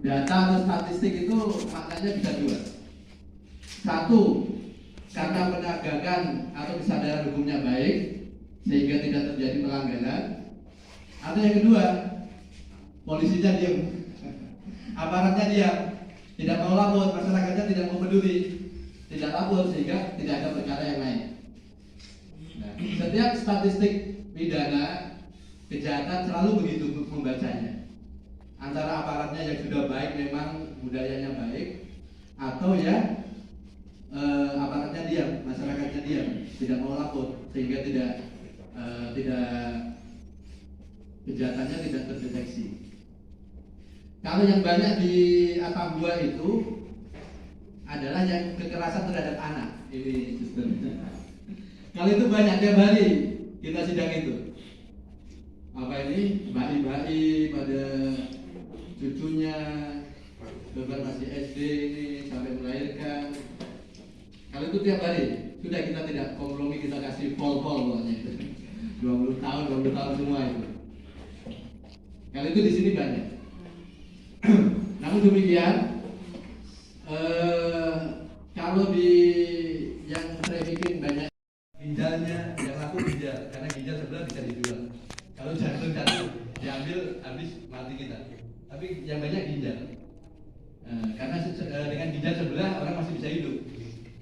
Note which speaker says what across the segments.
Speaker 1: Data atau statistik itu maknanya bisa dua. Satu, karena penegakan atau kesadaran hukumnya baik sehingga tidak terjadi pelanggaran. Atau yang kedua, polisinya diam, aparatnya diam, tidak mau lapor, masyarakatnya tidak mau peduli, tidak lapor sehingga tidak ada perkara yang lain. Nah, setiap statistik pidana kejahatan selalu begitu membacanya. Antara aparatnya yang sudah baik memang budayanya baik, atau ya aparatnya diam, masyarakatnya diam, tidak mau lapor sehingga tidak kejahatannya tidak terdeteksi. Kalau yang banyak di Atambua itu adalah yang kekerasan terhadap anak. Ini sistemnya. Kalau itu banyak tiap hari kita sidang itu. Apa ini? Bayi-bayi pada cucunya, bahkan masih SD ini sampai melahirkan. Kalau itu tiap hari, sudah kita tidak kompromi, kita kasih pol-pol pokoknya itu. 20 tahun semua itu. Kalau itu di sini banyak. Namun demikian, kalau di yang trafficking banyak ginjalnya, yang laku ginjal, karena ginjal sebelah bisa dijual. Kalau jantung diambil habis mati kita. Tapi yang banyak ginjal. Karena dengan ginjal sebelah orang masih bisa hidup.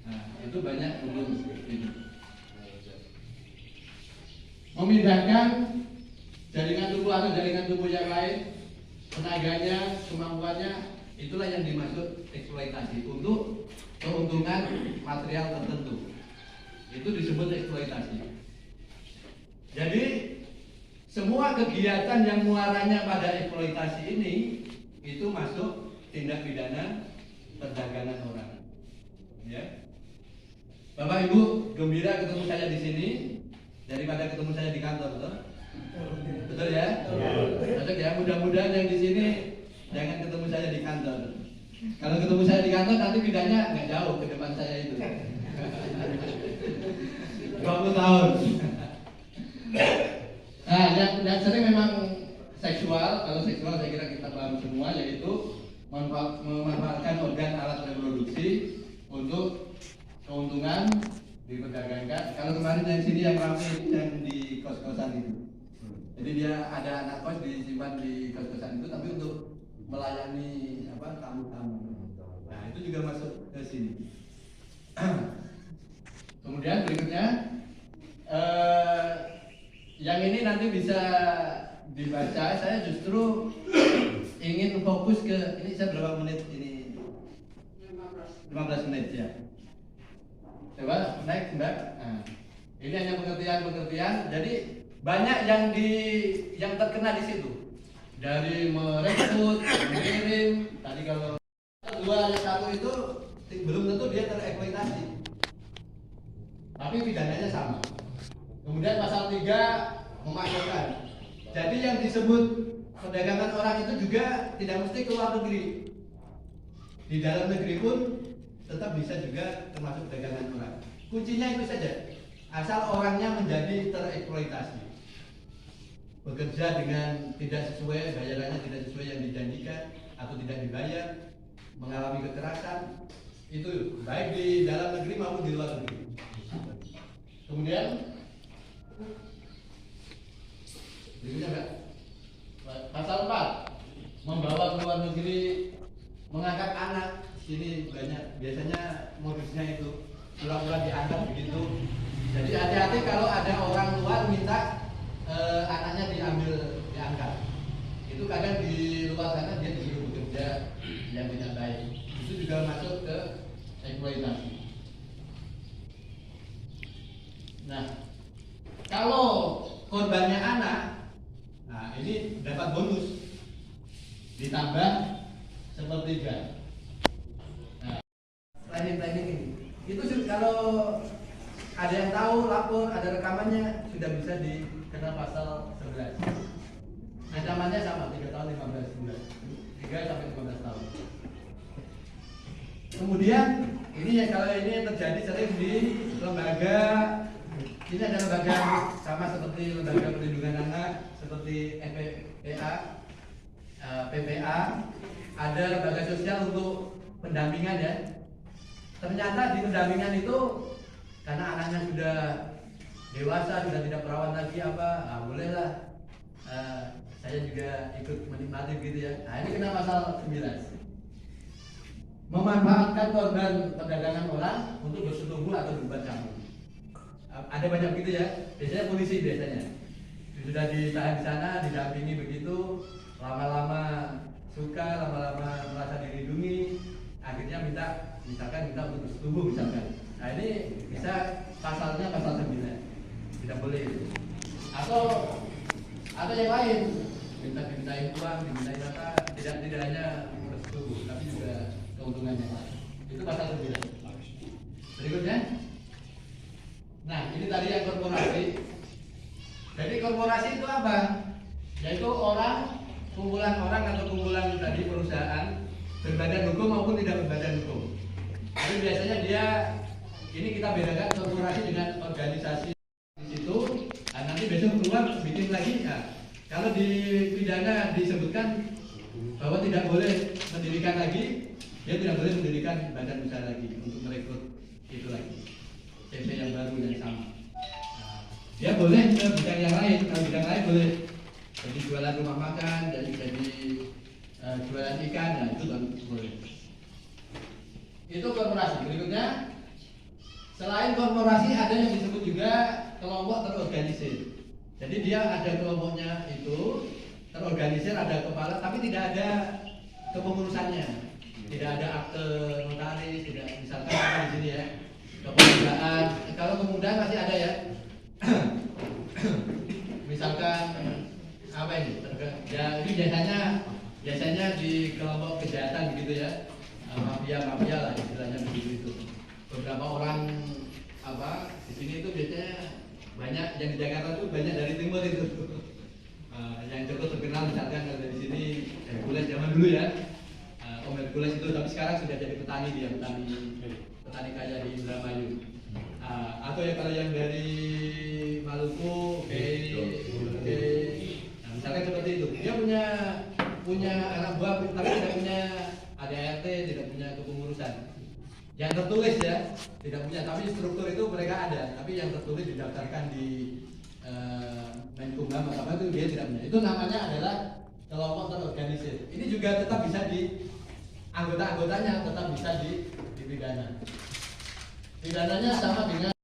Speaker 1: Nah, itu banyak belum hidup. Memindahkan jaringan tubuh atau jaringan tubuh yang lain, tenaganya, kemampuannya, itulah yang dimaksud eksploitasi untuk keuntungan material tertentu. Itu disebut eksploitasi. Jadi semua kegiatan yang muaranya pada eksploitasi ini itu masuk tindak pidana perdagangan orang. Ya. Bapak Ibu gembira ketemu saya di sini daripada ketemu saya di kantor, betul? Betul ya? Betul ya. Mudah-mudahan yang di sini jangan ketemu saya di kantor. Kalau ketemu saya di kantor nanti pindahnya nggak jauh ke depan saya itu. 20 tahun. Nah, yang sering memang seksual. Kalau seksual saya kira kita paham semua, yaitu memanfaatkan organ alat reproduksi untuk keuntungan diperdagangkan. Kalau kemarin yang sini yang ramai yang di kos-kosan itu. Jadi dia ada anak kos disimpan di kos-kosan itu, tapi untuk melayani tamu-tamu. Nah, itu juga masuk ke sini. Kemudian berikutnya, yang ini nanti bisa dibaca. Saya justru ingin fokus ke ini. Saya berapa menit ini? 15 menit ya. Coba naik Mbak. Nah, ini hanya pengertian. Jadi banyak yang terkena di situ. Dari merekrut, mengirim. Tadi kalau dua yang satu itu belum tentu dia tereksploitasi. Tapi pidananya sama. Kemudian pasal 3 memasukkan. Jadi yang disebut perdagangan orang itu juga tidak mesti keluar negeri. Di dalam negeri pun tetap bisa juga termasuk perdagangan orang. Kuncinya itu saja. Asal orangnya menjadi tereksploitasi. Bekerja dengan tidak sesuai, bayarannya tidak sesuai yang dijanjikan atau tidak dibayar, mengalami kekerasan, itu baik di dalam negeri maupun di luar negeri. Kemudian berikutnya Mbak, pasal 4 membawa ke luar negeri, mengangkat anak. Sini banyak, biasanya modusnya itu pura-pura diangkat begitu. Jadi hati-hati kalau ada orang luar minta anaknya diangkat. Itu kadang di luar sana dia disuruh bekerja yang tidak baik. Itu juga masuk ke eksploitasi. Nah, kalau korbannya anak, nah ini dapat bonus ditambah sepertiga. Nah, planning ini itu kalau ada yang tahu lapor, ada rekamannya, sudah bisa dikena pasal 11. Ancamannya sama, 3 tahun 15 bulan, 3 sampai 15 tahun. Kemudian ini ya, kalau ini terjadi sering di lembaga. Ini ada lembaga sama seperti lembaga perlindungan anak, seperti PPA, ada lembaga sosial untuk pendampingan ya. Ternyata di pendampingan itu karena anaknya sudah dewasa, sudah tidak perawan lagi bolehlah saya juga ikut menikmati gitu ya. Nah ini kena pasal 9. Memanfaatkan korban perdagangan orang untuk bersetubuh atau berbuat campur. Ada banyak gitu ya. Biasanya polisi biasanya sudah ditahan di sana, didampingi begitu, lama-lama suka, lama-lama merasa dilindungi, akhirnya minta untuk bersetubuh misalkan. Nah ini bisa pasalnya pasal 9, tidak boleh itu. Atau yang lain, dimintain uang, dimintain tidak hanya bersetubuh, tapi juga keuntungan yang lain. Itu pasal 9. Berikutnya, nah ini tadi yang korporasi. Jadi korporasi itu apa? Yaitu kumpulan orang atau kumpulan tadi perusahaan berbadan hukum maupun tidak berbadan hukum. Tapi biasanya ini kita bedakan korporasi dengan organisasi di situ. Nah, nanti besok keluar bikin lagi. Nah, kalau di pidana disebutkan bahwa tidak boleh mendirikan lagi, dia tidak boleh mendirikan badan usaha lagi untuk merekrut itu lagi CV yang baru yang sama. Nah, dia boleh ke bidang yang lain. Kalau bidang lain boleh jadi jualan rumah makan, jadi jualan ikan, nah itu kan boleh. Itu korporasi. Berikutnya, selain korporasi ada yang disebut juga kelompok terorganisir. Jadi dia ada kelompoknya itu terorganisir, ada kepala, tapi tidak ada kepengurusannya, tidak ada akte notaris, tidak misalkan di sini ya kepemudaan. Kalau kepemudaan masih ada ya. Misalkan apa ini? Ya ini biasanya di kelompok kejahatan begitu ya. Mafia lah istilahnya begitu itu. Beberapa orang di sini itu biasanya banyak yang di Jakarta tuh banyak dari timur itu. Yang cukup terkenal misalkan kalau dari sini Hercules zaman dulu ya. Om Hercules itu, tapi sekarang sudah jadi petani kaya di Indramayu. Atau ya kalau yang dari Maluku, nah, misalkan seperti itu. Dia punya anak buah, tapi tidak punya ADART, tidak punya kepengurusan. Yang tertulis ya, tidak punya, tapi struktur itu mereka ada, tapi yang tertulis didaftarkan di Menkumham atau apa itu dia tidak punya. Itu namanya adalah kelompok terorganisir. Ini juga tetap bisa anggota-anggotanya tetap bisa dipidana. Pidananya sama dengan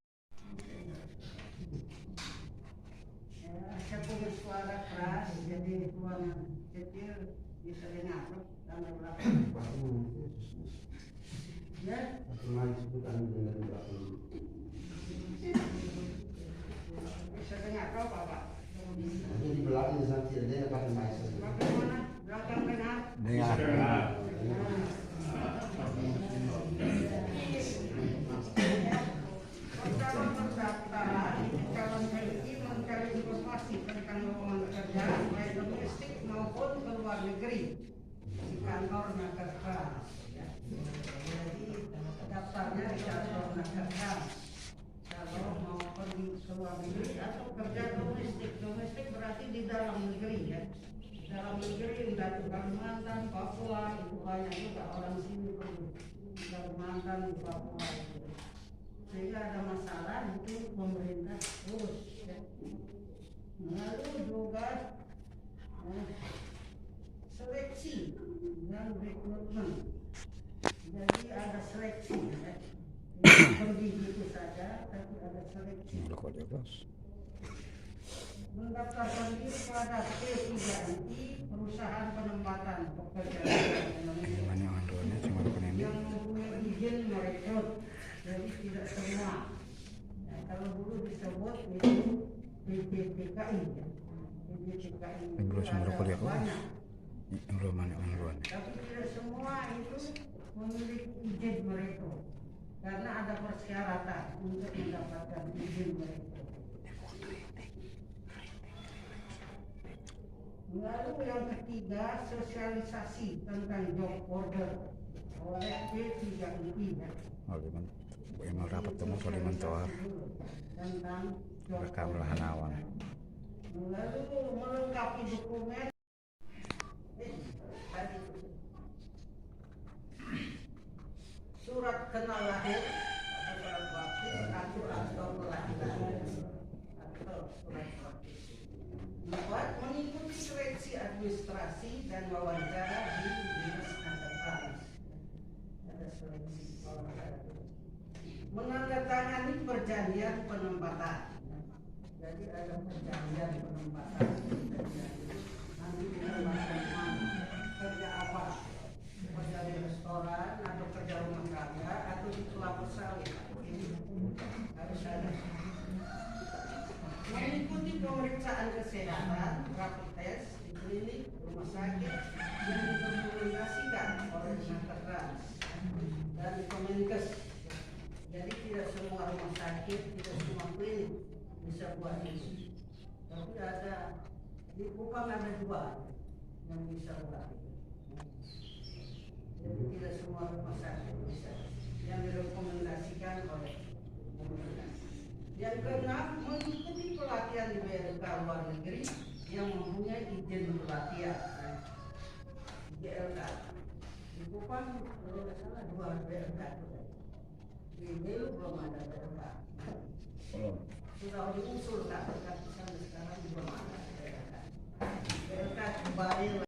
Speaker 2: saya punya suara keras, jadi ruangan kecil bisa dengar sampai berapa? Ya? Bisa dengar kau Pak?
Speaker 3: Di belakang nanti ada pakai mic.
Speaker 2: Bagaimana? Belakang dengar?
Speaker 3: Dengar.
Speaker 2: Calon terdaftar, calon haji mencari informasi tentang lowongan pekerjaan baik domestik maupun ke luar negeri di kantor Nakerta. Jadi daftarnya di kantor Nakerta. Kalau mau pergi ke luar negeri atau kerja domestik berarti di dalam negeri ya. Dalam negeri dari Kalimantan, Papua itu banyak juga orang sini pergi Kalimantan, Papua itu. Sehingga ada masalah itu pemerintah urus ya. Lalu juga seleksi dan rekrutmen. Jadi ada seleksi ya. Pergi gitu saja, tapi ada seleksi. Mendaftarkan diri pada P3NI, perusahaan penempatan pekerjaan yang mempunyai izin merekrut. Jadi tidak semua. Nah, kalau dulu disebut itu PPPKI ya. PPPKI itu ada banyak. Tapi tidak semua itu memiliki izin merekrut. Karena ada persyaratan untuk mendapatkan izin merekrut. Lalu yang ketiga, sosialisasi tentang job order oleh P3I ya.
Speaker 4: Yang rapat temu di mentor rekam lahan awan.
Speaker 2: Lalu melengkapi dokumen kenal lahir atau surat baptis atau akte kelahiran atau surat baptis. 4. Mengikuti seleksi administrasi dan wawancara di dinas antar trans. Ada seleksi wawancara. Menandatangani perjanjian penempatan. Jadi ada perjanjian penempatan. Nanti ditempatkan mana, kerja apa, kerja di restoran atau kerja rumah tangga atau di kelapa sawit. Ini harus ada. Mengikuti pemeriksaan kesehatan, rapid test di klinik, rumah sakit yang didokumentasikan oleh Naker Trans dan Kemenkes. Jadi tidak semua rumah sakit, tidak semua klinik bisa buat ini. Tapi ada di Kupang ada 2 yang bisa buat. Jadi tidak semua rumah sakit bisa yang direkomendasikan oleh pemerintah. Yang ke-6, mengikuti pelatihan di BLK luar negeri yang mempunyai izin pelatihan. BLK di Kupang kalau tidak salah 2 BLK. Di Belu belum ada BLK. Sudah diusulkan, tapi sampai sekarang belum ada BLK. BLK kembali